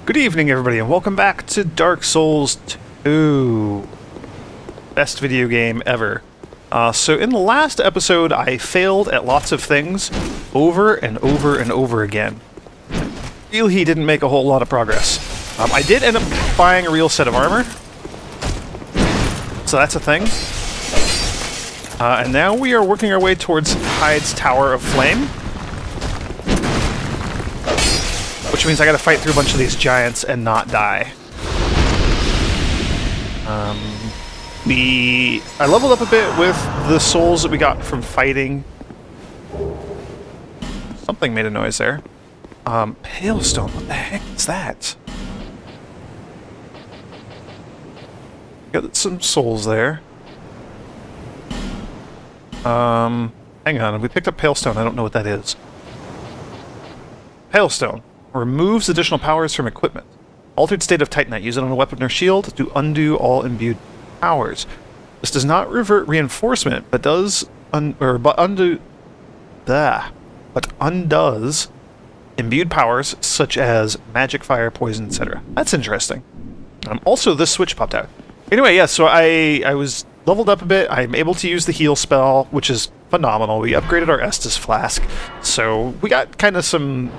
Good evening, everybody, and welcome back to Dark Souls 2. Best video game ever. So in the last episode, I failed at lots of things over and over and over again. Really didn't make a whole lot of progress. I did end up buying a real set of armor. So that's a thing. And now we are working our way towards Hyde's Tower of Flame. Which means I gotta fight through a bunch of these giants and not die. I leveled up a bit with the souls that we got from fighting. Something made a noise there. Hailstone, what the heck is that? Got some souls there. Hang on, we picked up Hailstone, I don't know what that is. Hailstone. Removes additional powers from equipment. Altered state of Titanite. Use it on a weapon or shield to undo all imbued powers. This does not revert reinforcement, but undoes imbued powers such as magic, fire, poison, etc. That's interesting. Also, this switch popped out. Anyway, yeah, so I was leveled up a bit. I'm able to use the heal spell, which is phenomenal. We upgraded our Estus Flask, so we got kind of some...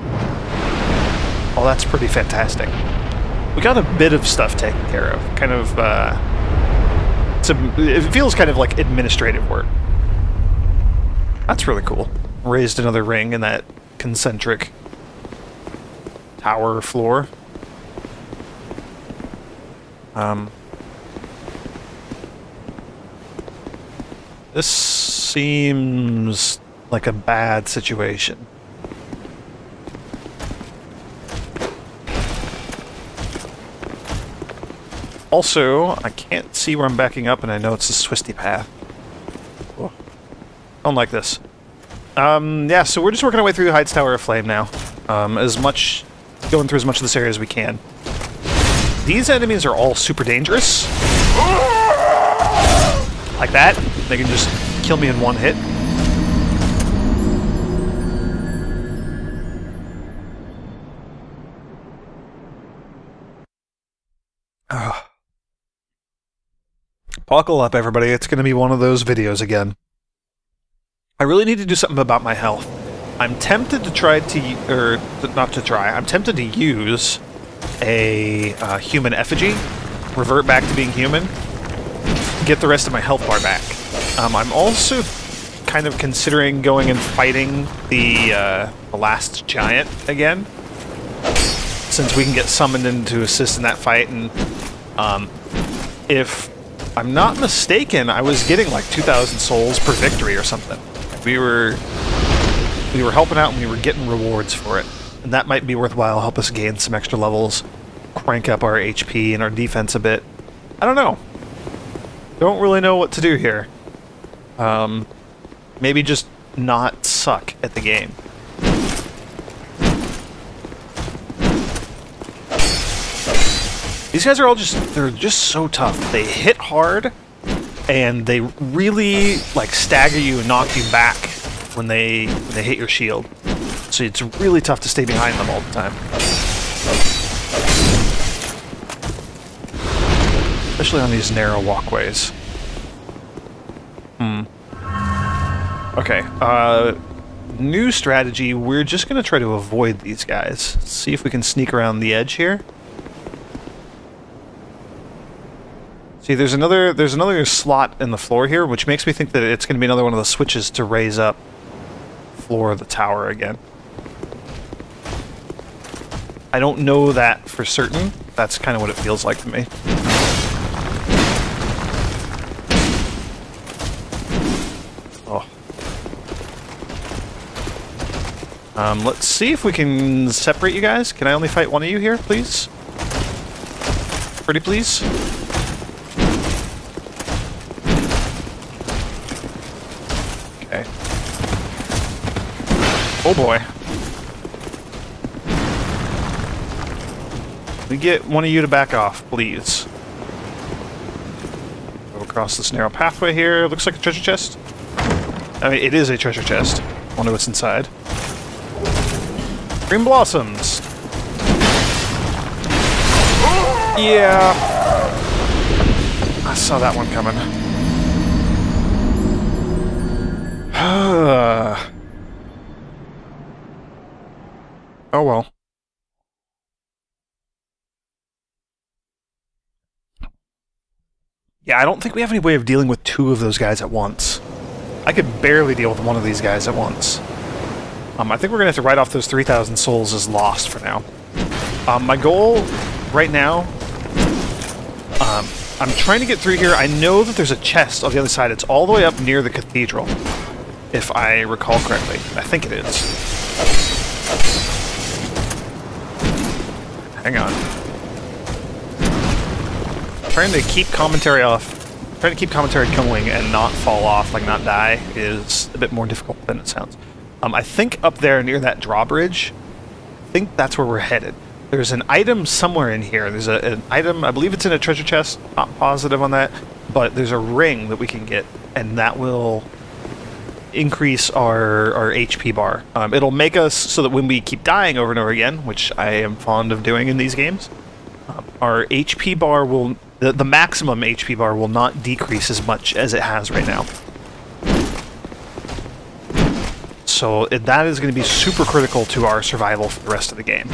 Oh, that's pretty fantastic. We got a bit of stuff taken care of. Kind of, it feels kind of like administrative work. That's really cool. Raised another ring in that concentric tower floor. This seems like a bad situation. Also, I can't see where I'm backing up, and I know it's a twisty path. Whoa. I don't like this. Yeah, so we're just working our way through Hyde's Tower of Flame now. Going through as much of this area as we can. These enemies are all super dangerous. Like that. They can just kill me in one hit. Buckle up, everybody. It's going to be one of those videos again. I really need to do something about my health. I'm tempted to try to... or, not to try. I'm tempted to use a human effigy. Revert back to being human. Get the rest of my health bar back. I'm also kind of considering going and fighting the last giant again. Since we can get summoned in to assist in that fight. And if I'm not mistaken, I was getting like 2,000 souls per victory or something. We were helping out and we were getting rewards for it. And that might be worthwhile, help us gain some extra levels, crank up our HP and our defense a bit. I don't know. Don't really know what to do here. Maybe just not suck at the game. These guys are all they're just so tough. They hit hard, and they really, like, stagger you and knock you back when they hit your shield. So it's really tough to stay behind them all the time. Especially on these narrow walkways. Okay, new strategy. We're just gonna try to avoid these guys. See if we can sneak around the edge here. See, there's another slot in the floor here, which makes me think that it's going to be another one of the switches to raise up the floor of the tower again. I don't know that for certain. That's kind of what it feels like to me. Oh. Let's see if we can separate you guys. Can I only fight one of you here, please? Pretty please? Oh boy. We get one of you to back off, please. Go across this narrow pathway here. Looks like a treasure chest. I mean, it is a treasure chest. Wonder what's inside. Green blossoms. Yeah. I saw that one coming. Oh well. Yeah, I don't think we have any way of dealing with two of those guys at once. I could barely deal with one of these guys at once. I think we're going to have to write off those 3,000 souls as lost for now. My goal right now... I'm trying to get through here. I know that there's a chest on the other side. It's all the way up near the cathedral, if I recall correctly. I think it is. Hang on. Trying to keep commentary going and not fall off, like not die, is a bit more difficult than it sounds. I think up there near that drawbridge, I think that's where we're headed. There's an item somewhere in here. There's an item, I believe it's in a treasure chest, not positive on that, but there's a ring that we can get, and that will increase our HP bar. It'll make us so that when we keep dying over and over again, which I am fond of doing in these games, our HP bar will... The maximum HP bar will not decrease as much as it has right now. So that is going to be super critical to our survival for the rest of the game.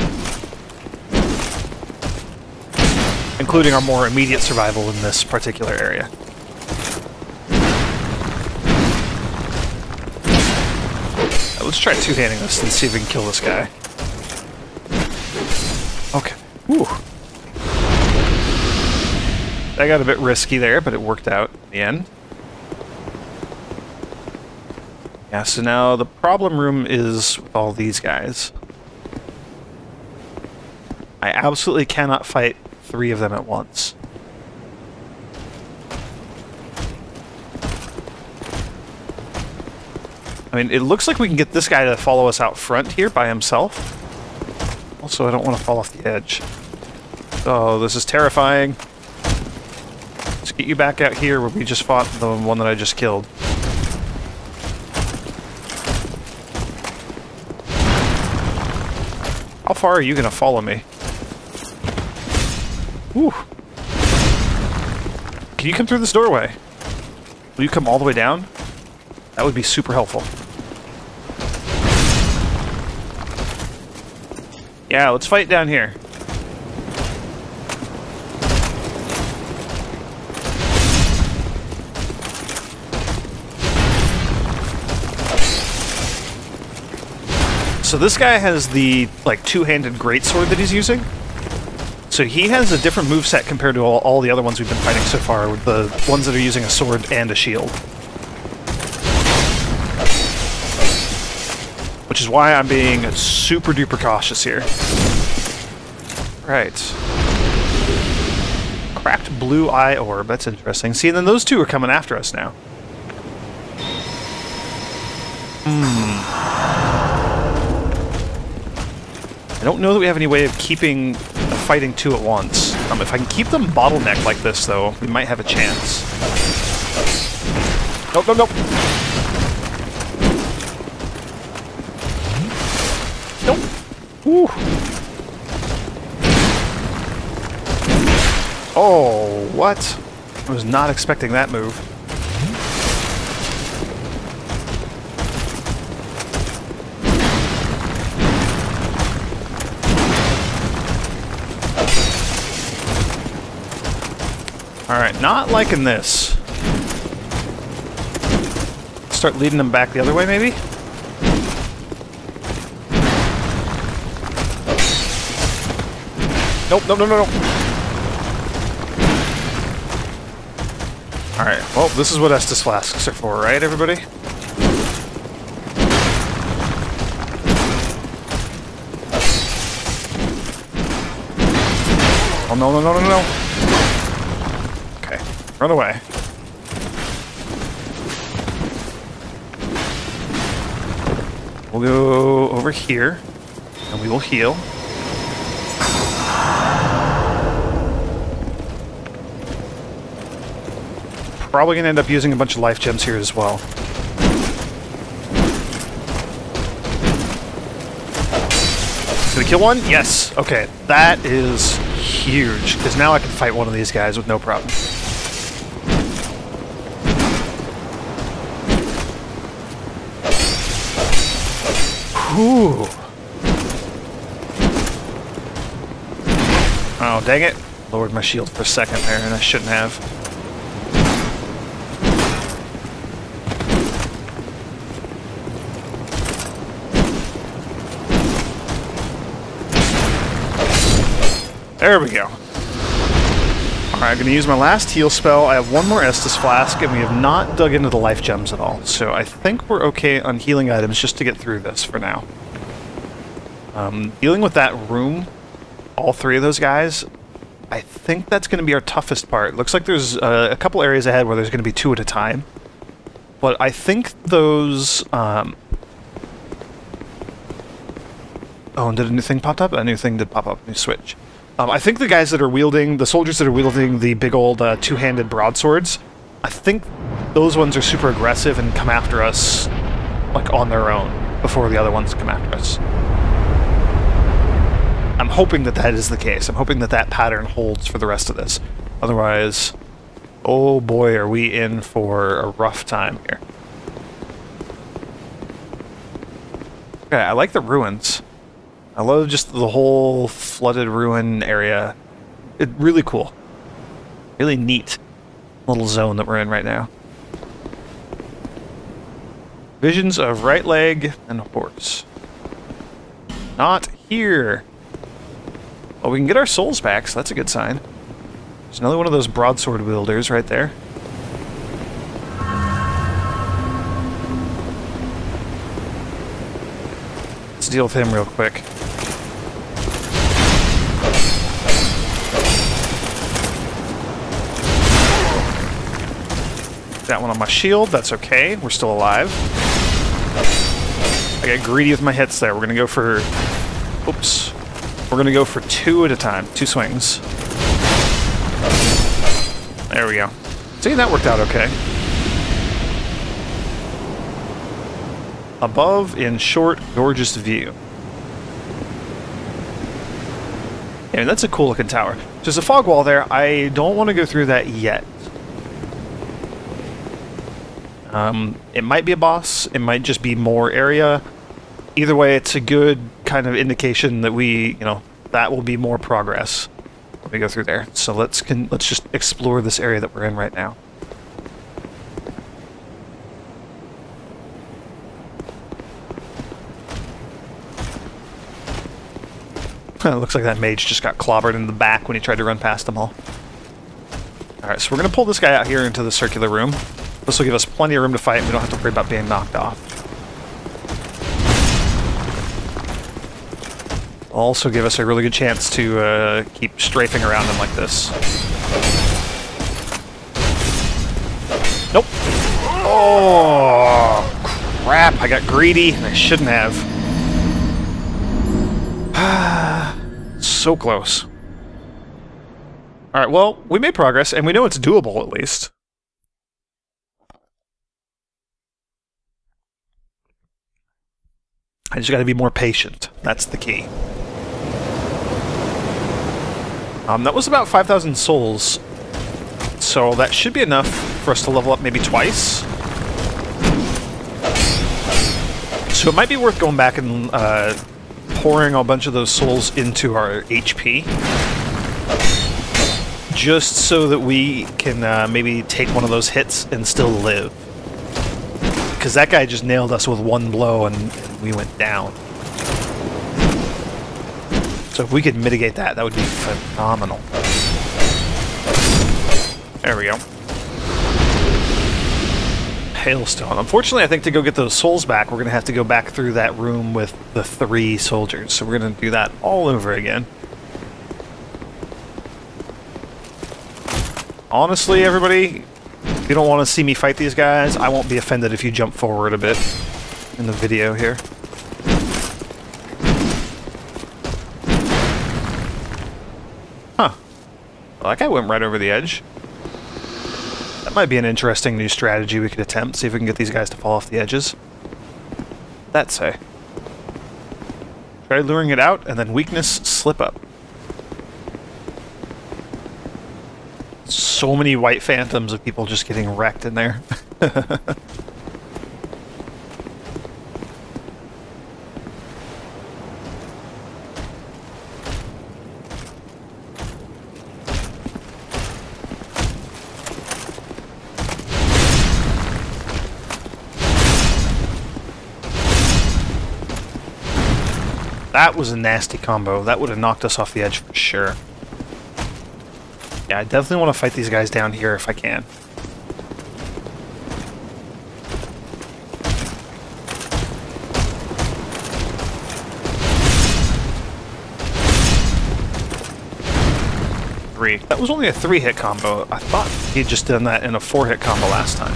Including our more immediate survival in this particular area. Let's try two-handing this and see if we can kill this guy. Okay. Whew. That got a bit risky there, but it worked out in the end. Yeah, so now the problem room is with all these guys. I absolutely cannot fight 3 of them at once. I mean, it looks like we can get this guy to follow us out front here by himself. Also, I don't want to fall off the edge. Oh, this is terrifying. Let's get you back out here where we just fought the one that I just killed. How far are you going to follow me? Whew. Can you come through this doorway? Will you come all the way down? That would be super helpful. Yeah, let's fight down here. So this guy has the, like, two-handed greatsword that he's using. So he has a different moveset compared to all the other ones we've been fighting so far, the ones that are using a sword and a shield. Which is why I'm being super-duper cautious here. Right. Cracked blue eye orb, that's interesting. See, and then those two are coming after us now. I don't know that we have any way of keeping fighting 2 at once. If I can keep them bottlenecked like this, though, we might have a chance. Nope, nope, nope. Nope. Whew. Oh, what? I was not expecting that move. Alright, not liking this. Start leading them back the other way, maybe? Nope, no, no, no, no. Alright, well, this is what Estus flasks are for, right, everybody? Oh, no, no, no, no, no. Okay, run away. We'll go over here, and we will heal. Probably gonna end up using a bunch of life gems here as well. Did I kill one? Yes. Okay, that is huge, because now I can fight one of these guys with no problem. Whew. Oh, dang it. Lowered my shield for a second there, and I shouldn't have. There we go. Alright, I'm going to use my last heal spell. I have one more Estus Flask, and we have not dug into the life gems at all. So I think we're okay on healing items just to get through this for now. Dealing with that room, all three of those guys, I think that's going to be our toughest part. Looks like there's a couple areas ahead where there's going to be 2 at a time. But I think those... Oh, and did a new thing pop up? A new thing did pop up. New switch. I think the guys that are wielding... The soldiers that are wielding the big old two-handed broadswords, I think those ones are super aggressive and come after us, like, on their own, before the other ones come after us. I'm hoping that that is the case. I'm hoping that that pattern holds for the rest of this. Otherwise, oh boy, are we in for a rough time here. Okay, I like the ruins. I love just the whole flooded ruin area. It's really cool. Really neat little zone that we're in right now. Visions of right leg and horse. Not here. Oh, we can get our souls back, so that's a good sign. There's another one of those broadsword wielders right there. Let's deal with him real quick. That one on my shield, that's okay. We're still alive. I got greedy with my hits there. We're gonna go for... Oops. We're gonna go for 2 at a time. 2 swings. There we go. See, that worked out okay. Above in short, gorgeous view. Yeah, that's a cool looking tower. There's a fog wall there. I don't want to go through that yet. It might be a boss, it might just be more area. Either way, it's a good kind of indication that we, you know, that will be more progress when we go through there. So let's just explore this area that we're in right now. It looks like that mage just got clobbered in the back when he tried to run past them all. Alright, so we're going to pull this guy out here into the circular room. This will give us plenty of room to fight, and we don't have to worry about being knocked off. Also give us a really good chance to keep strafing around him like this. Nope. Oh, crap. I got greedy, and I shouldn't have. So close. Alright, well, we made progress, and we know it's doable, at least. I just gotta be more patient. That's the key. That was about 5,000 souls. So that should be enough for us to level up maybe twice. So it might be worth going back and pouring a bunch of those souls into our HP. Just so that we can maybe take one of those hits and still live. Because that guy just nailed us with one blow and we went down. So if we could mitigate that, that would be phenomenal. There we go. Hailstone. Unfortunately, I think to go get those souls back, we're going to have to go back through that room with the 3 soldiers. So we're going to do that all over again. Honestly, everybody, if you don't want to see me fight these guys, I won't be offended if you jump forward a bit in the video here. Huh. Well, that guy went right over the edge. That might be an interesting new strategy we could attempt. See if we can get these guys to fall off the edges. That say. Try luring it out, and then weakness, slip up. so many white phantoms of people just getting wrecked in there. That was a nasty combo. That would have knocked us off the edge for sure. Yeah, I definitely want to fight these guys down here if I can. Three. That was only a 3-hit combo. I thought he'd just done that in a 4-hit combo last time.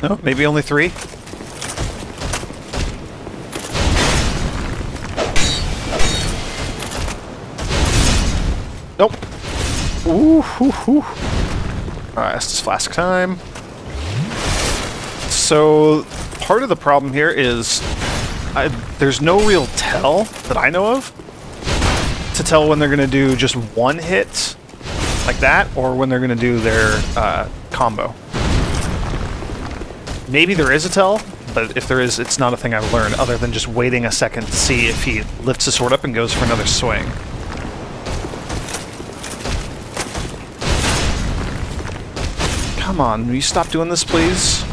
No, maybe only 3? Nope. Ooh, hoo, hoo. Alright, Estus Flask time. So, part of the problem here is there's no real tell that I know of to tell when they're going to do just one hit like that or when they're going to do their combo. Maybe there is a tell, but if there is, it's not a thing I've learned other than just waiting a second to see if he lifts his sword up and goes for another swing. Come on, will you stop doing this, please?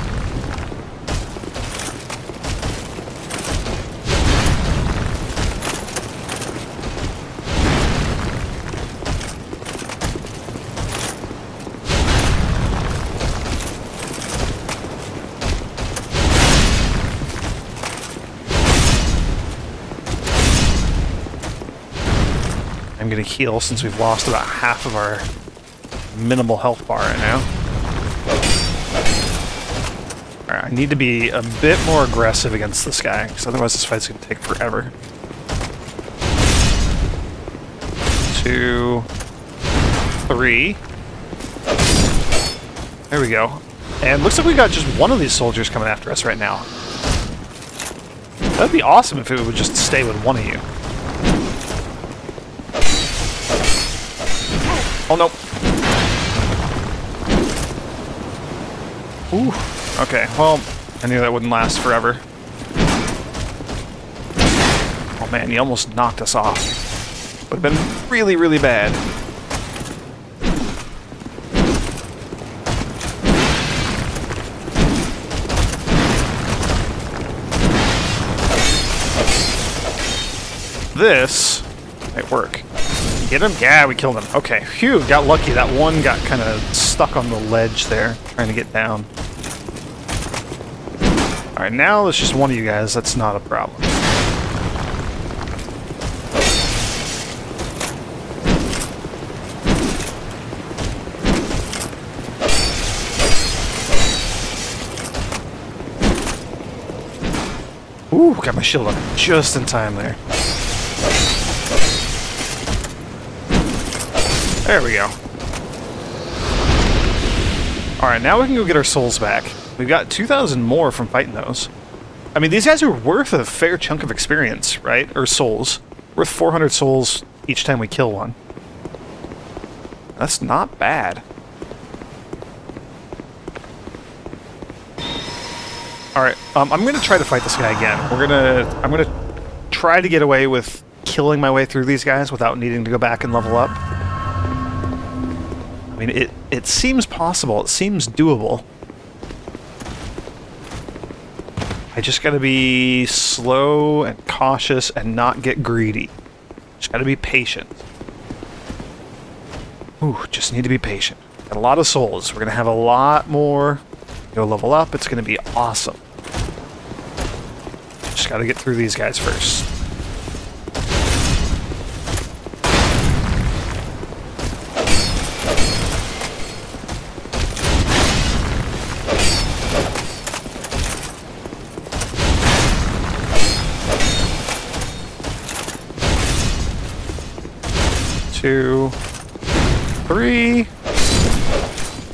I'm gonna heal since we've lost about half of our minimal health bar right now. Alright, I need to be a bit more aggressive against this guy, because otherwise this fight's going to take forever. 2, 3. There we go. And looks like we got just one of these soldiers coming after us right now. That'd be awesome if it would just stay with one of you. Oh no. Ooh. Okay, well, I knew that wouldn't last forever. Oh man, he almost knocked us off. Would have been really, really bad. This might work. Get him? Yeah, we killed him. Okay, phew, got lucky. That one got kind of stuck on the ledge there, trying to get down. Alright, now it's just one of you guys. That's not a problem. Ooh, got my shield up just in time there. There we go. Alright, now we can go get our souls back. We've got 2,000 more from fighting those. I mean, these guys are worth a fair chunk of experience, right? Or souls. Worth 400 souls each time we kill one. That's not bad. Alright, I'm gonna try to fight this guy again. I'm gonna try to get away with killing my way through these guys without needing to go back and level up. I mean, it seems possible. It seems doable. I just gotta be slow and cautious and not get greedy. Just gotta be patient. Ooh, just need to be patient. Got a lot of souls. We're gonna have a lot more. Go level up. It's gonna be awesome. Just gotta get through these guys first. Two, 3.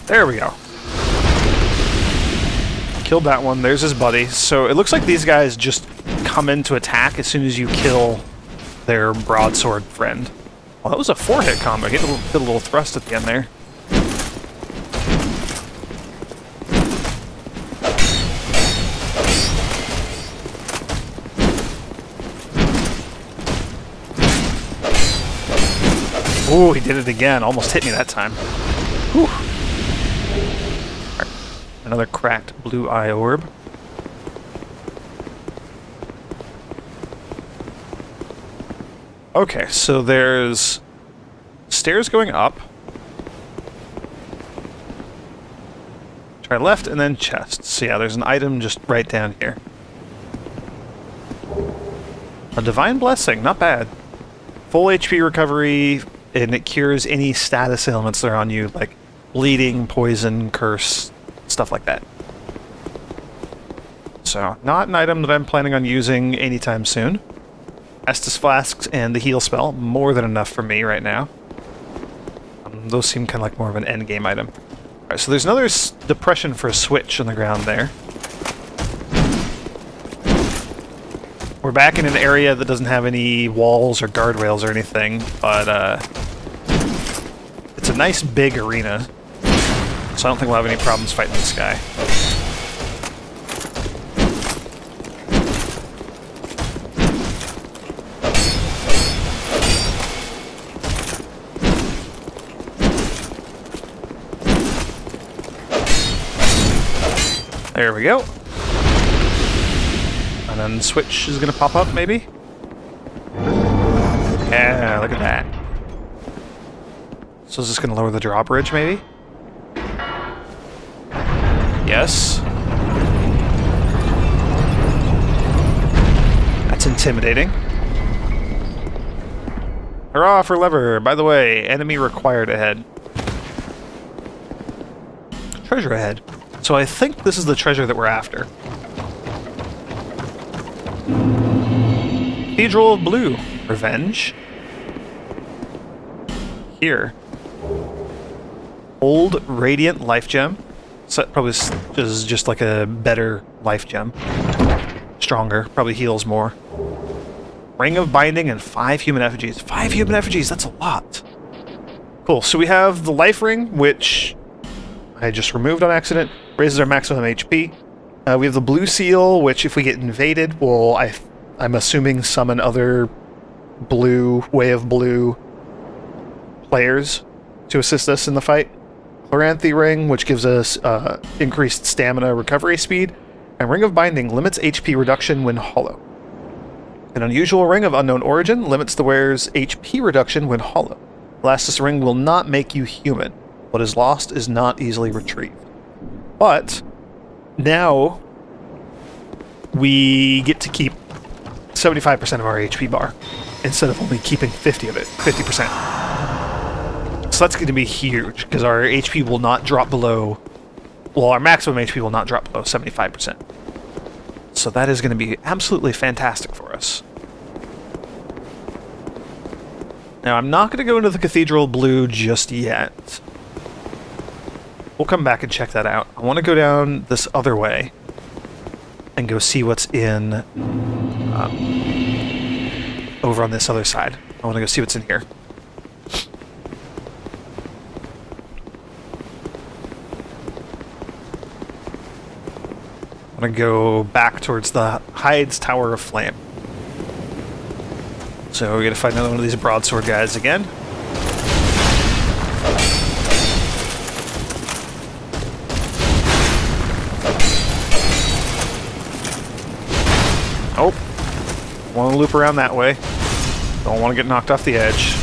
There we go. Killed that one. There's his buddy. So it looks like these guys just come in to attack as soon as you kill their broadsword friend. Well, that was a 4-hit combo. Get a little thrust at the end there. Oh, he did it again. Almost hit me that time. Whew. Right. Another cracked blue eye orb. Okay, so there's stairs going up. Try left and then chest. So yeah, there's an item just right down here. A divine blessing, not bad. Full HP recovery, and it cures any status ailments that are on you, like bleeding, poison, curse, stuff like that. So, not an item that I'm planning on using anytime soon. Estus Flasks and the heal spell, more than enough for me right now. Those seem kind of like more of an endgame item. Alright, so there's another depression for a switch on the ground there. We're back in an area that doesn't have any walls or guardrails or anything, but it's a nice big arena, so I don't think we'll have any problems fighting this guy. There we go. And then the switch is going to pop up, maybe? Yeah, look at that. So is this going to lower the drawbridge, maybe? Yes. That's intimidating. Hurrah for lever! By the way, enemy required ahead. Treasure ahead. So I think this is the treasure that we're after. Cathedral of Blue. Revenge. Here. Old Radiant Life Gem. So that probably is just like a better life gem. Stronger. Probably heals more. Ring of Binding and 5 human effigies. 5 human effigies, that's a lot. Cool, so we have the life ring, which I just removed on accident. Raises our maximum HP. We have the blue seal, which if we get invaded, will, I'm assuming, summon other blue, Way of Blue players to assist us in the fight. Chloranthy ring, which gives us increased stamina recovery speed. And Ring of Binding limits HP reduction when hollow. An unusual ring of unknown origin limits the wearer's HP reduction when hollow. Elastus ring will not make you human. What is lost is not easily retrieved. But now we get to keep 75% of our HP bar instead of only keeping 50 of it, 50%. So that's going to be huge because our HP will not drop below, well, our maximum HP will not drop below 75%. So that is going to be absolutely fantastic for us. Now, I'm not going to go into the Cathedral Blue just yet. We'll come back and check that out. I want to go down this other way and go see what's in over on this other side. I want to go see what's in here. I'm going to go back towards the Hyde's Tower of Flame. So we're going to find another one of these broadsword guys again. Oh, want to loop around that way. Don't want to get knocked off the edge.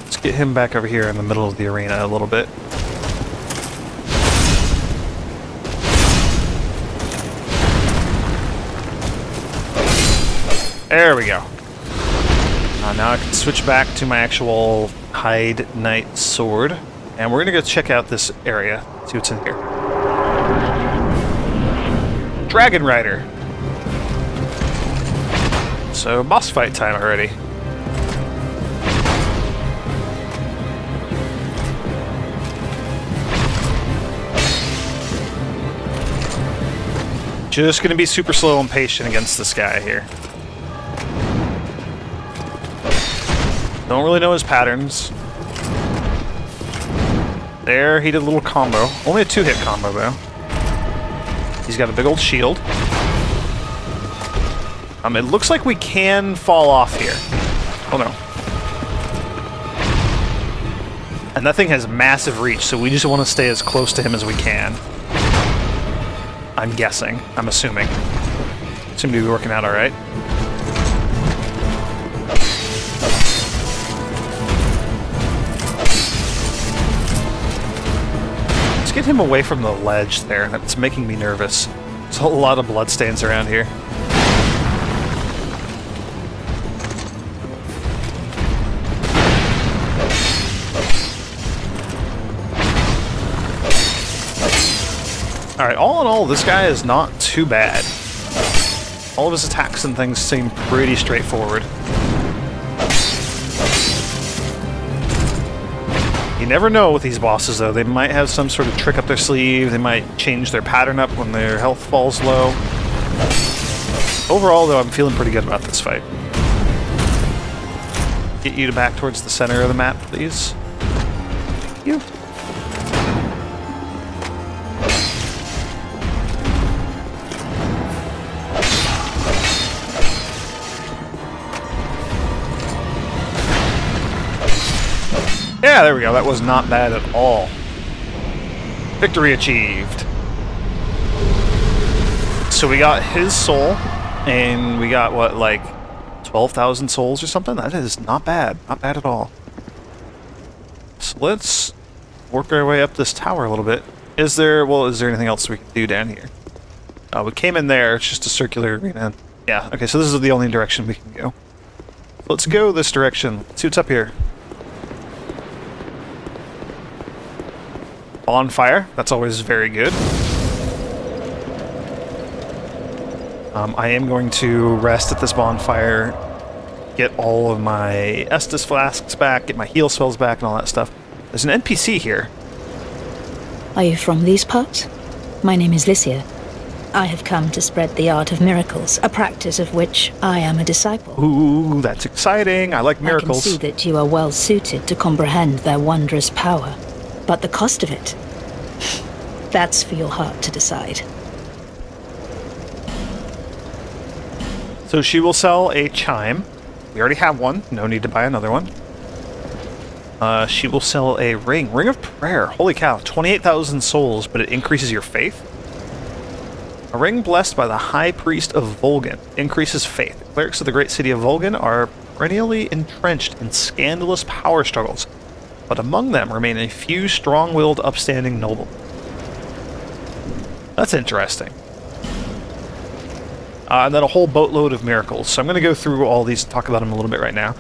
Let's get him back over here in the middle of the arena a little bit. There we go. Now I can switch back to my actual Hyde Knight sword, and we're going to go check out this area, see what's in here. Dragon Rider! So, boss fight time already. Just gonna be super slow and patient against this guy here. Don't really know his patterns. There, he did a little combo. Only a 2-hit combo, though. He's got a big old shield. It looks like we can fall off here. Oh, no. And that thing has massive reach, so we just want to stay as close to him as we can. I'm guessing. I'm assuming. Seem to be working out alright. Let's get him away from the ledge there. That's making me nervous. There's a lot of bloodstains around here. Alright, all in all, this guy is not too bad. All of his attacks and things seem pretty straightforward. You never know with these bosses, though. They might have some sort of trick up their sleeve. They might change their pattern up when their health falls low. Overall, though, I'm feeling pretty good about this fight. Get you to back towards the center of the map, please. Thank you. Yeah, there we go. That was not bad at all. Victory achieved. So we got his soul, and we got, what, like 12,000 souls or something? That is not bad. Not bad at all. So let's work our way up this tower a little bit. Is there anything else we can do down here? We came in there. It's just a circular arena. Yeah, okay, so this is the only direction we can go. Let's go this direction. Let's see what's up here. Bonfire. That's always very good. I am going to rest at this bonfire, get all of my Estus flasks back, get my heal spells back, and all that stuff. There's an NPC here. Are you from these parts? My name is Lycia. I have come to spread the art of miracles, a practice of which I am a disciple. Ooh, that's exciting. I like miracles. I can see that you are well suited to comprehend their wondrous power. But the cost of it, that's for your heart to decide. So she will sell a chime. We already have one. No need to buy another one. She will sell a ring. Ring of Prayer. Holy cow. 28,000 souls, but it increases your faith. A ring blessed by the High Priest of Volgan. Increases faith. The clerics of the great city of Volgan are perennially entrenched in scandalous power struggles, but among them remain a few strong-willed, upstanding nobles. That's interesting. And then a whole boatload of miracles. So I'm going to go through all these and talk about them a little bit right now,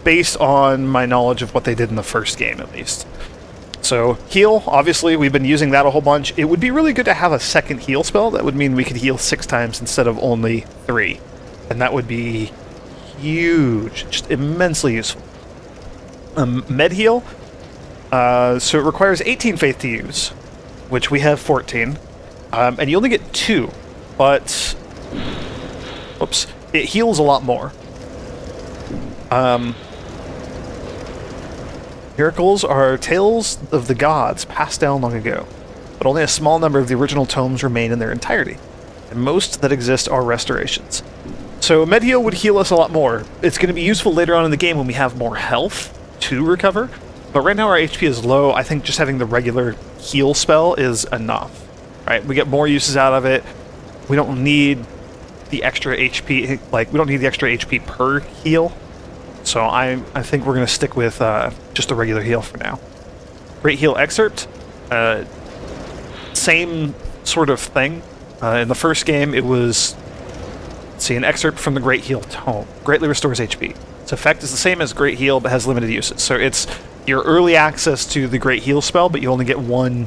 based on my knowledge of what they did in the first game, at least. So, heal, obviously, we've been using that a whole bunch. It would be really good to have a second heal spell. That would mean we could heal 6 times instead of only 3. And that would be huge, just immensely useful. Med heal, so it requires 18 faith to use, which we have 14. And you only get 2, but... Whoops. It heals a lot more. Miracles are tales of the gods passed down long ago, but only a small number of the original tomes remain in their entirety, and most that exist are restorations. So med heal would heal us a lot more. It's going to be useful later on in the game when we have more health to recover, but right now our HP is low. I think just having the regular heal spell is enough. Right? We get more uses out of it. We don't need the extra HP, like, we don't need the extra HP per heal. So I think we're going to stick with just a regular heal for now. Great Heal Excerpt. Same sort of thing. In the first game, it was, let's see, an excerpt from the Great Heal Tome. Greatly restores HP. Its effect is the same as Great Heal, but has limited uses. So it's your early access to the Great Heal spell, but you only get one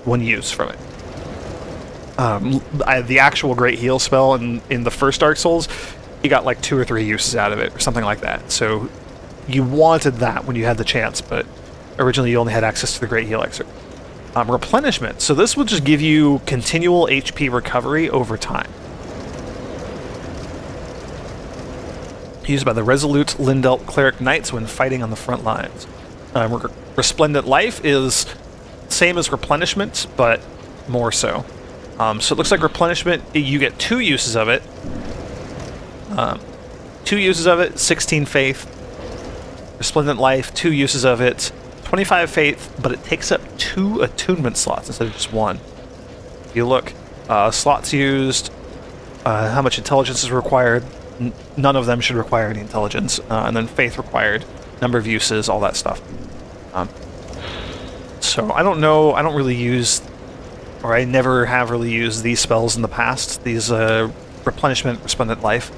use from it. The actual Great Heal spell in the first Dark Souls, you got like 2 or 3 uses out of it, or something like that. So you wanted that when you had the chance, but originally you only had access to the Great Heal Excerpt. Replenishment. So this will just give you continual HP recovery over time. Used by the resolute Lindelt cleric knights when fighting on the front lines. Resplendent life is same as replenishment, but more so. So it looks like replenishment, you get 2 uses of it. 2 uses of it, 16 faith. Resplendent life, 2 uses of it, 25 faith, but it takes up 2 attunement slots instead of just 1. If you look, slots used, how much intelligence is required, none of them should require any intelligence, and then faith required, number of uses, all that stuff. So I don't know, I don't really use, or I never have really used these spells in the past, these replenishment, resplendent life.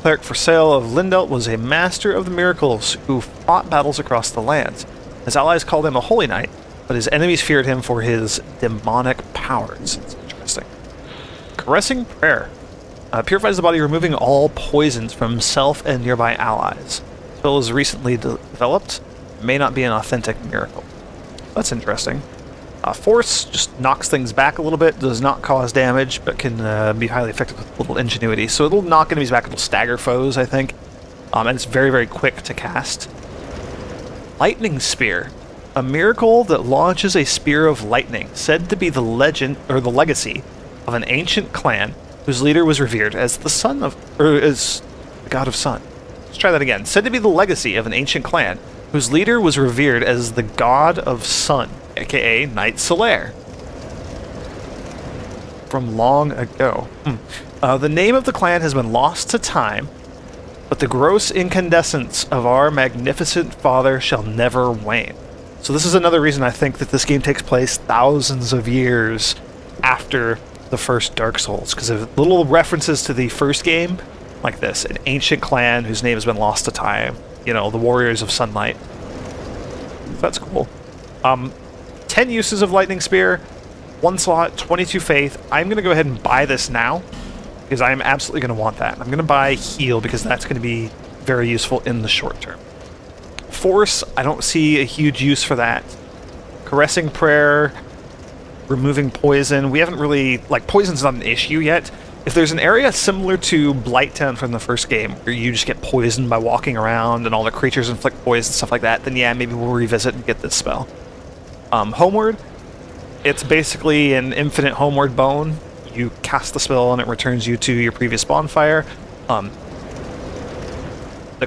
Cleric for Sale of Lindelt was a master of the miracles who fought battles across the lands. His allies called him a holy knight, but his enemies feared him for his demonic powers. It's interesting. Caressing prayer. Purifies the body, removing all poisons from himself and nearby allies. The spell was recently developed. May not be an authentic miracle. That's interesting. Force just knocks things back a little bit, does not cause damage, but can be highly effective with a little ingenuity. So it'll knock enemies back, it'll stagger foes, I think. And it's very, very quick to cast. Lightning Spear. A miracle that launches a spear of lightning, said to be the legend, or the legacy, of an ancient clan whose leader was revered as the son of, or as the god of sun. Let's try that again. Said to be the legacy of an ancient clan whose leader was revered as the god of sun, aka Knight Solaire. From long ago. The name of the clan has been lost to time, but the gross incandescence of our magnificent father shall never wane. So this is another reason I think that this game takes place thousands of years after the first Dark Souls, because of little references to the first game, like this, an ancient clan whose name has been lost to time, you know, the Warriors of Sunlight. That's cool. 10 uses of Lightning Spear, 1 slot, 22 faith. I'm going to go ahead and buy this now, because I am absolutely going to want that. I'm going to buy Heal, because that's going to be very useful in the short term. Force, I don't see a huge use for that. Caressing Prayer, removing poison. We haven't really, like, poison's not an issue yet. If there's an area similar to Blighttown from the first game, where you just get poisoned by walking around and all the creatures inflict poison and stuff like that, then yeah, maybe we'll revisit and get this spell. Homeward, it's basically an infinite homeward bone. You cast the spell and it returns you to your previous bonfire. The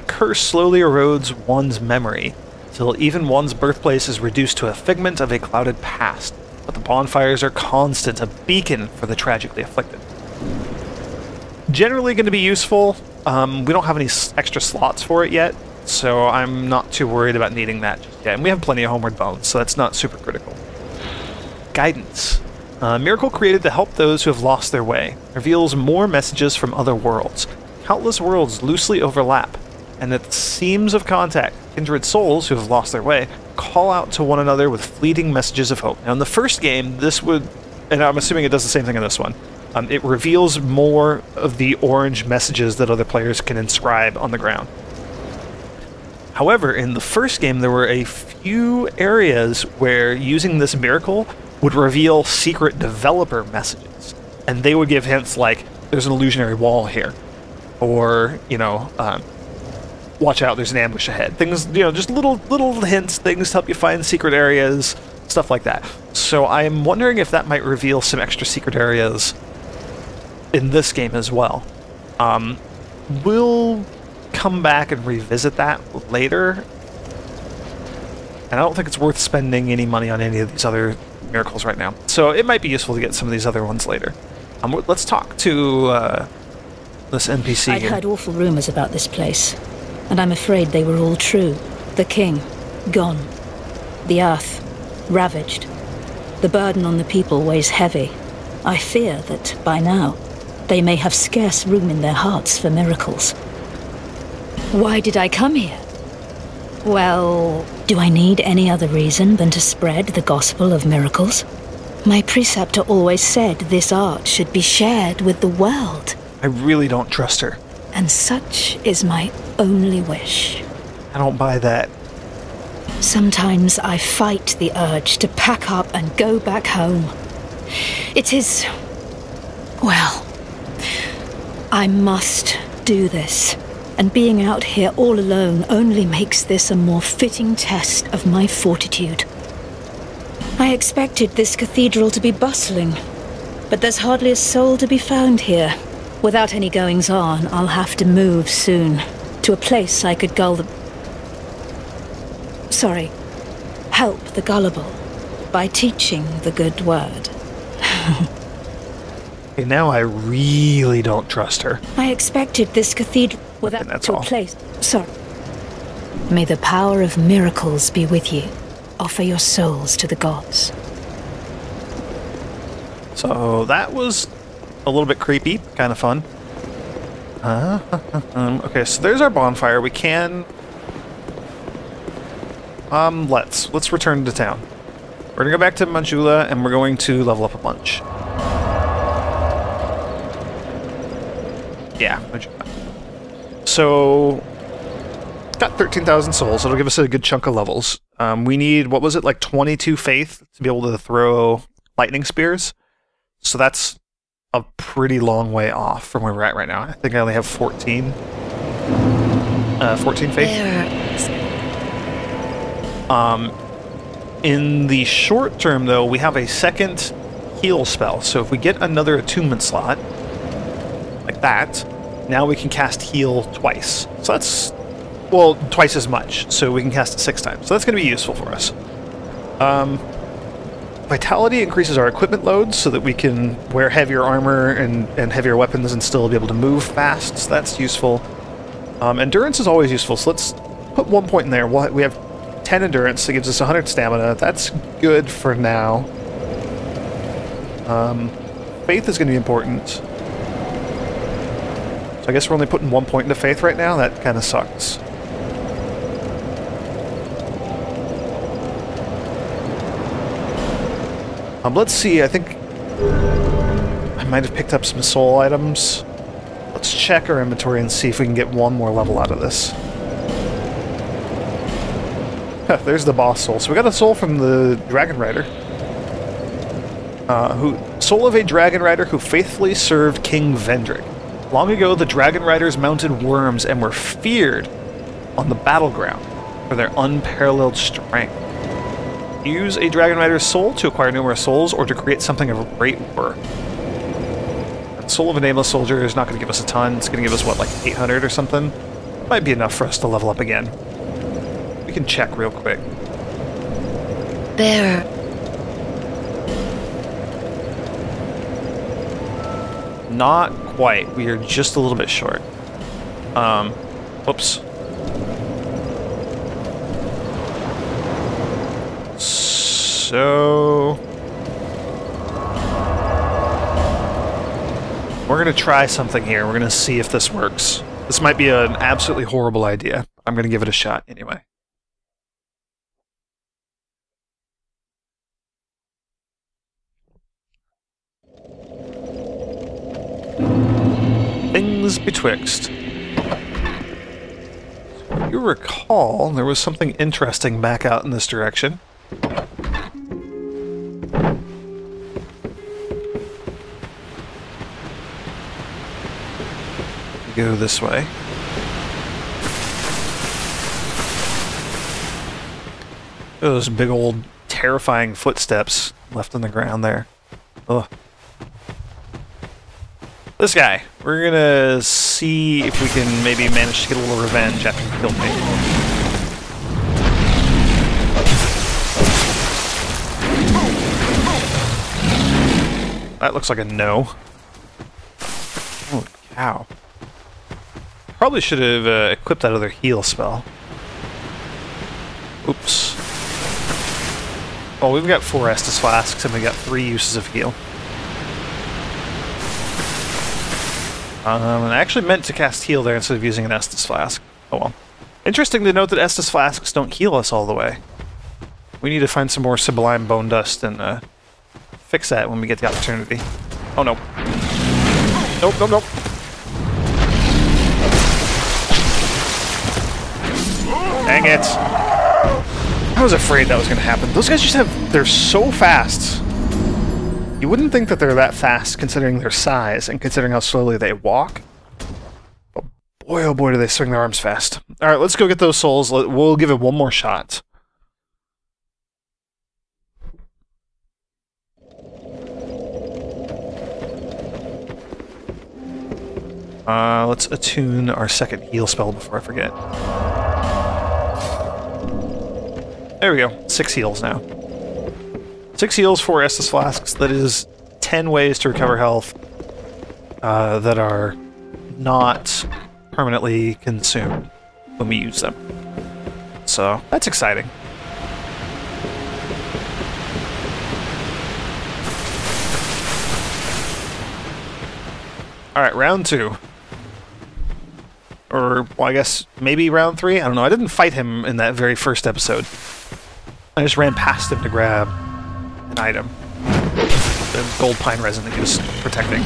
curse slowly erodes one's memory, till even one's birthplace is reduced to a figment of a clouded past. But the bonfires are constant, a beacon for the tragically afflicted. Generally going to be useful. We don't have any extra slots for it yet, so I'm not too worried about needing that just yet. And we have plenty of homeward bones, so that's not super critical. Guidance. Miracle created to help those who have lost their way. Reveals more messages from other worlds. Countless worlds loosely overlap, and at the seams of contact, kindred souls who have lost their way call out to one another with fleeting messages of hope. Now in the first game, this would, and I'm assuming it does the same thing in this one, it reveals more of the orange messages that other players can inscribe on the ground. However, in the first game, there were a few areas where using this miracle would reveal secret developer messages. And they would give hints like, there's an illusionary wall here. Or, you know, watch out, there's an ambush ahead. Things, you know, just little hints, things to help you find secret areas, stuff like that. So I'm wondering if that might reveal some extra secret areas in this game as well. We'll come back and revisit that later. And I don't think it's worth spending any money on any of these other miracles right now. So it might be useful to get some of these other ones later. Let's talk to this NPC I'd heard awful rumors about this place, and I'm afraid they were all true. The king, gone. The earth, ravaged. The burden on the people weighs heavy. I fear that, by now, they may have scarce room in their hearts for miracles. Why did I come here? Well, do I need any other reason than to spread the gospel of miracles? My preceptor always said this art should be shared with the world. I really don't trust her. And such is my only wish. I don't buy that. Sometimes I fight the urge to pack up and go back home. It is... well, I must do this. And being out here all alone only makes this a more fitting test of my fortitude. I expected this cathedral to be bustling, but there's hardly a soul to be found here. Without any goings-on, I'll have to move soon, to a place I could help the gullible, by teaching the good word. Okay, now I really don't trust her. I expected this cathedral without to a place. Sorry. May the power of miracles be with you. Offer your souls to the gods. So that was a little bit creepy, kind of fun. Okay, so there's our bonfire. We can... let's return to town. We're gonna go back to Manjula, and we're going to level up a bunch. Yeah, Manjula. So... got 13,000 souls, so it'll give us a good chunk of levels. We need, what was it, like 22 faith to be able to throw lightning spears? So that's a pretty long way off from where we're at right now. I think I only have 14. 14 faith. In the short term, though, we have a second heal spell. So if we get another attunement slot, like that, now we can cast heal twice. So that's, well, twice as much. So we can cast it 6 times. So that's going to be useful for us. Vitality increases our equipment loads so that we can wear heavier armor and heavier weapons and still be able to move fast. So that's useful. Endurance is always useful. So let's put 1 point in there. We have 10 endurance. That gives us 100 stamina. That's good for now. Faith is going to be important. So I guess we're only putting 1 point into faith right now. That kind of sucks. Let's see, I think I might have picked up some soul items. Let's check our inventory and see if we can get one more level out of this. There's the boss soul. So we got a soul from the Dragon Rider. Soul of a Dragon Rider who faithfully served King Vendrick. Long ago, the Dragon Riders mounted worms and were feared on the battleground for their unparalleled strength. Use a Dragon Rider's soul to acquire numerous souls or to create something of great worth. The soul of a nameless soldier is not going to give us a ton. It's going to give us, what, like 800 or something? Might be enough for us to level up again. We can check real quick. There. Not quite. We are just a little bit short. Whoops. So... we're going to try something here. We're going to see if this works. This might be an absolutely horrible idea. I'm going to give it a shot anyway. Things betwixt. You recall there was something interesting back out in this direction. Go this way. Those big old terrifying footsteps left on the ground there. Ugh. This guy. We're gonna see if we can maybe manage to get a little revenge after he killed me. That looks like a no. Holy cow. Probably should have equipped that other heal spell. Oops. Well, we've got 4 Estus Flasks and we got 3 uses of heal. And I actually meant to cast heal there instead of using an Estus Flask. Oh well. Interesting to note that Estus Flasks don't heal us all the way. We need to find some more Sublime Bone Dust and fix that when we get the opportunity. Oh no. Nope, nope, nope. Dang it. I was afraid that was going to happen. Those guys just have... They're so fast. You wouldn't think that they're that fast considering their size and considering how slowly they walk. But boy, oh boy, do they swing their arms fast. Alright, let's go get those souls. We'll give it one more shot. Let's attune our second heal spell before I forget. There we go. 6 heals now. 6 heals, 4 Estus Flasks. That is 10 ways to recover health that are not permanently consumed when we use them. So, that's exciting. Alright, round 2. Or, well, I guess maybe round 3? I don't know. I didn't fight him in that very first episode. I just ran past him to grab an item. The gold pine resin that he was protecting.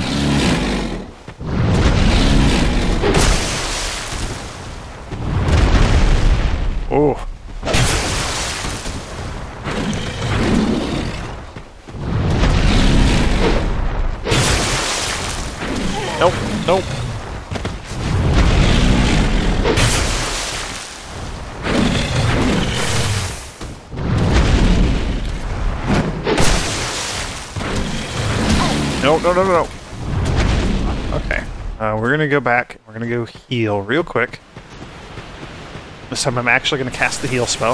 Oh. Nope, nope. No, no, no, no, no. Okay. We're gonna go back. We're gonna go heal real quick. This time I'm actually gonna cast the heal spell.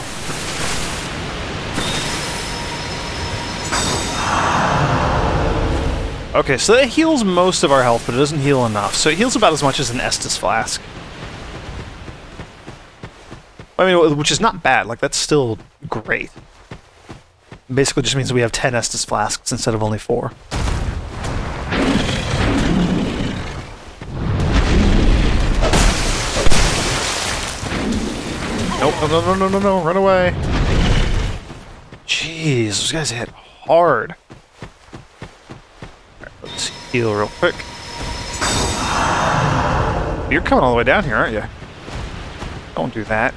Okay, so that heals most of our health, but it doesn't heal enough. So it heals about as much as an Estus Flask. I mean, which is not bad. Like, that's still great. Basically just means we have 10 Estus Flasks instead of only 4. Nope, no, no, no, no, no, no, run away. Jeez, those guys hit hard. Alright, let's heal real quick. You're coming all the way down here, aren't you? Don't do that.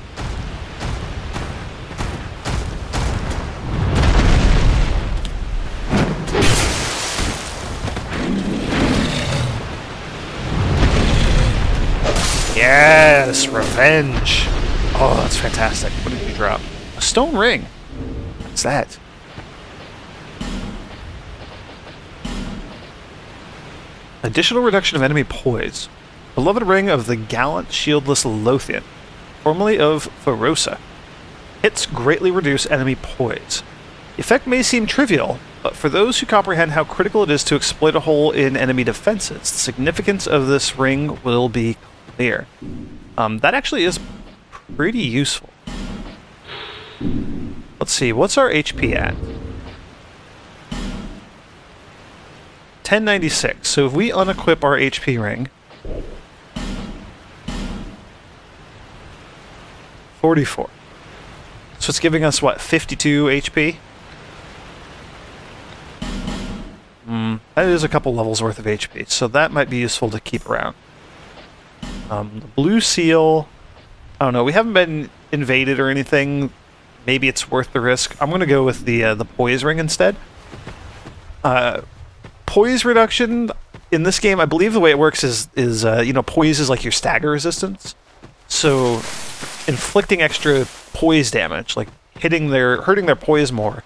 Yes, revenge. Oh, that's fantastic. What did you drop? A stone ring. What's that? Additional reduction of enemy poise. Beloved ring of the gallant shieldless Lothian, formerly of Ferosa. Hits greatly reduce enemy poise. The effect may seem trivial, but for those who comprehend how critical it is to exploit a hole in enemy defenses, the significance of this ring will be clear. That actually is pretty useful. Let's see, what's our HP at? 1096. So if we unequip our HP ring, 44. So it's giving us, what, 52 HP? That is a couple levels worth of HP, so that might be useful to keep around. The blue seal... I don't know, we haven't been invaded or anything. Maybe it's worth the risk. I'm going to go with the poise ring instead. Poise reduction in this game, I believe the way it works is you know, poise is like your stagger resistance. So inflicting extra poise damage, like hurting their poise more,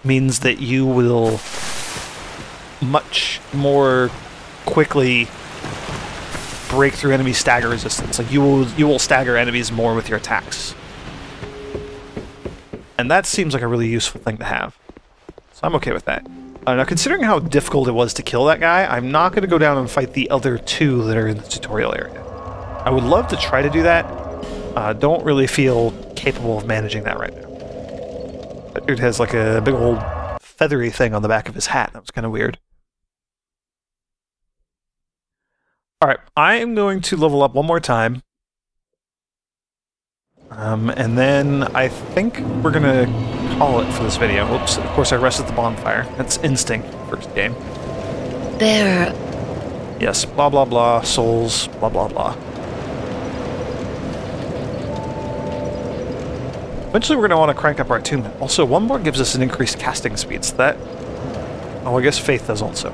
means that you will much more quickly break through enemy stagger resistance. Like you will stagger enemies more with your attacks. And that seems like a really useful thing to have. So I'm okay with that. Now, considering how difficult it was to kill that guy, I'm not going to go down and fight the other 2 that are in the tutorial area. I would love to try to do that. Don't really feel capable of managing that right now. That dude has like a big old feathery thing on the back of his hat. That was kind of weird. Alright, I am going to level up one more time. And then I think we're going to call it for this video. Whoops, of course I rested the bonfire. That's instinct, first game. There... Yes, blah blah blah, souls, blah blah blah. Eventually we're going to want to crank up our attunement. Also, one more gives us an increased casting speed, so that... Oh, I guess Faith does also.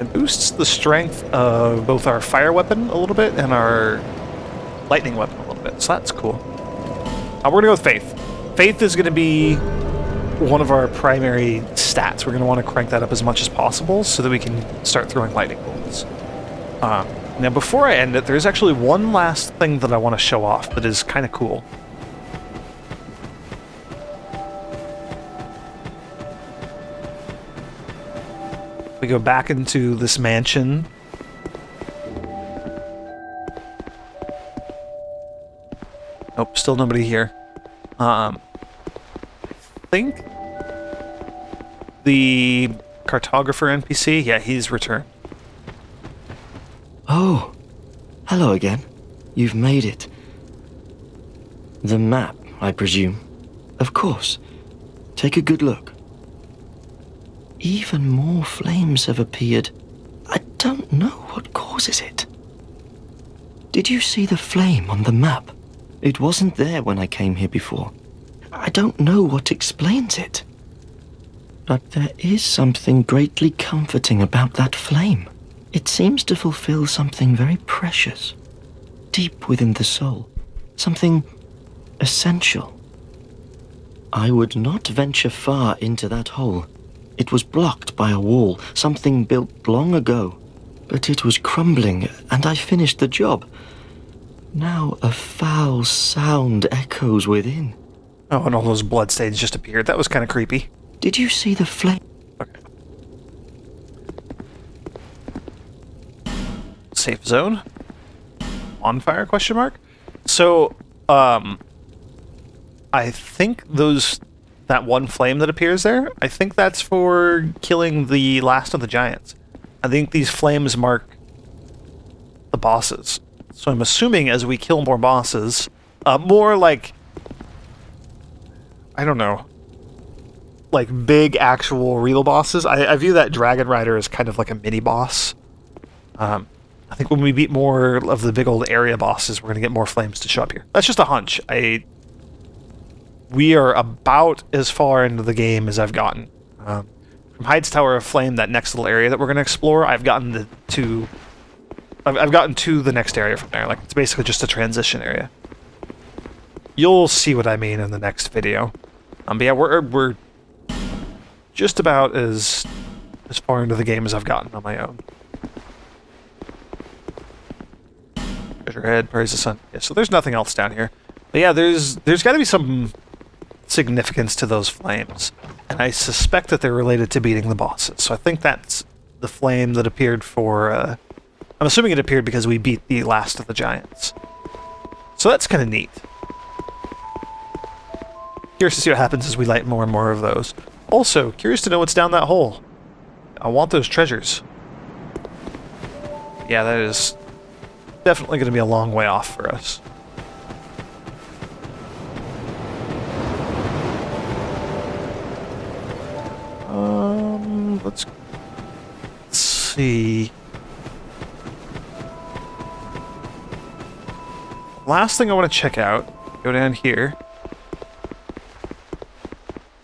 It boosts the strength of both our fire weapon a little bit and our lightning weapon a little bit, so that's cool. We're going to go with Faith. Faith is going to be one of our primary stats. We're going to want to crank that up as much as possible so that we can start throwing lightning bolts. Now, before I end it, there's actually one last thing that I want to show off that is kind of cool. We go back into this mansion. Nope, still nobody here. I think the cartographer NPC, yeah, he's returned. Oh, hello again. You've made it. The map, I presume. Of course. Take a good look. Even more flames have appeared. I don't know what causes it. Did you see the flame on the map? It wasn't there when I came here before. I don't know what explains it. But there is something greatly comforting about that flame. It seems to fulfill something very precious, deep within the soul, something essential. I would not venture far into that hole. It was blocked by a wall, something built long ago, but it was crumbling, and I finished the job. Now a foul sound echoes within. Oh, and all those bloodstains just appeared. That was kind of creepy. Did you see the flame? Okay. Safe zone? Bonfire, question mark? So, I think that one flame that appears there, I think that's for killing the last of the giants. I think these flames mark the bosses. So I'm assuming as we kill more bosses, more like, I don't know, like big actual real bosses. I view that Dragon Rider as kind of like a mini boss. I think when we beat more of the big old area bosses, we're going to get more flames to show up here. That's just a hunch. We are about as far into the game as I've gotten. From Hyde's Tower of Flame, that next little area that we're going to explore, I've gotten to the next area from there. Like, it's basically just a transition area. You'll see what I mean in the next video. But yeah, we're just about as far into the game as I've gotten on my own. Treasure head, praise the sun. Yeah, so there's nothing else down here. But yeah, there's got to be some significance to those flames, and I suspect that they're related to beating the bosses. So I think that's the flame that appeared for... I'm assuming it appeared because we beat the last of the giants. So that's kind of neat. Curious to see what happens as we light more and more of those. Also, curious to know what's down that hole. I want those treasures. Yeah, that is definitely going to be a long way off for us. Let's see. Last thing I want to check out, go down here.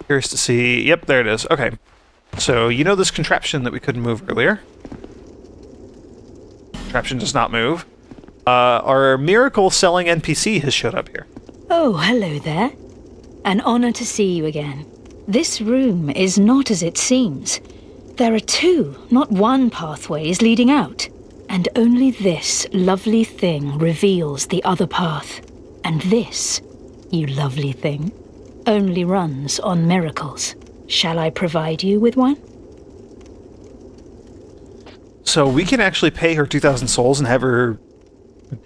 Curious to see, yep, there it is. Okay, so you know this contraption that we couldn't move earlier? Contraption does not move. Our miracle selling NPC has showed up here. Oh, hello there. An honor to see you again. This room is not as it seems. There are two, not one pathways leading out. And only this lovely thing reveals the other path. And this, you lovely thing, only runs on miracles. Shall I provide you with one? So we can actually pay her 2,000 souls and have her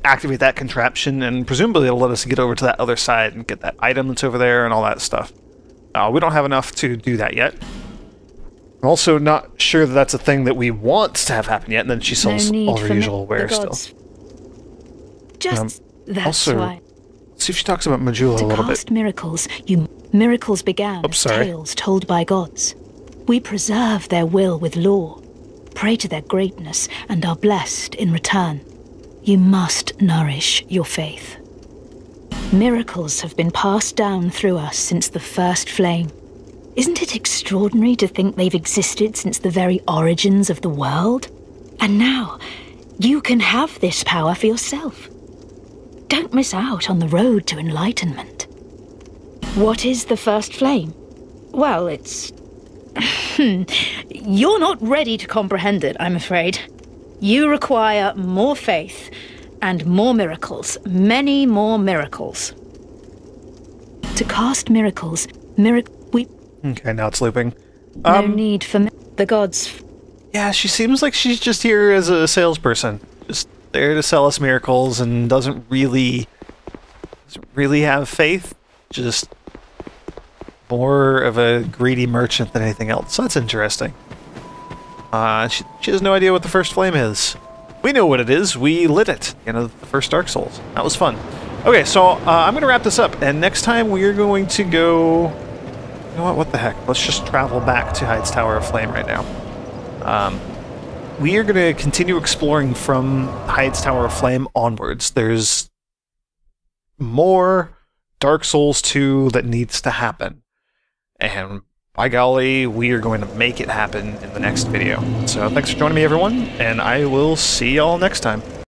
activate that contraption, and presumably it'll let us get over to that other side and get that item that's over there and all that stuff. We don't have enough to do that yet. I'm also not sure that that's a thing that we want to have happen yet, and then she sells all her usual wares still. Just that's also, why. Let's see if she talks about Majula a little bit. To cast miracles, miracles began as sorry. tales told by gods. We preserve their will with law, pray to their greatness, and are blessed in return. You must nourish your faith. Miracles have been passed down through us since the first flame. Isn't it extraordinary to think they've existed since the very origins of the world? And now, you can have this power for yourself. Don't miss out on the road to enlightenment. What is the first flame? Well, it's... You're not ready to comprehend it, I'm afraid. You require more faith and more miracles. Many more miracles. To cast miracles, Okay, now it's looping. No need for the gods. Yeah, she seems like she's just here as a salesperson. Just there to sell us miracles and doesn't really have faith. Just more of a greedy merchant than anything else. So that's interesting. She has no idea what the first flame is. We know what it is. We lit it. You know, the first Dark Souls. That was fun. Okay, so I'm going to wrap this up, and next time we are going to go... You know what the heck? Let's just travel back to Hyde's Tower of Flame right now. We are going to continue exploring from Hyde's Tower of Flame onwards. There's more Dark Souls 2 that needs to happen. And by golly, we are going to make it happen in the next video. So thanks for joining me, everyone, and I will see y'all next time.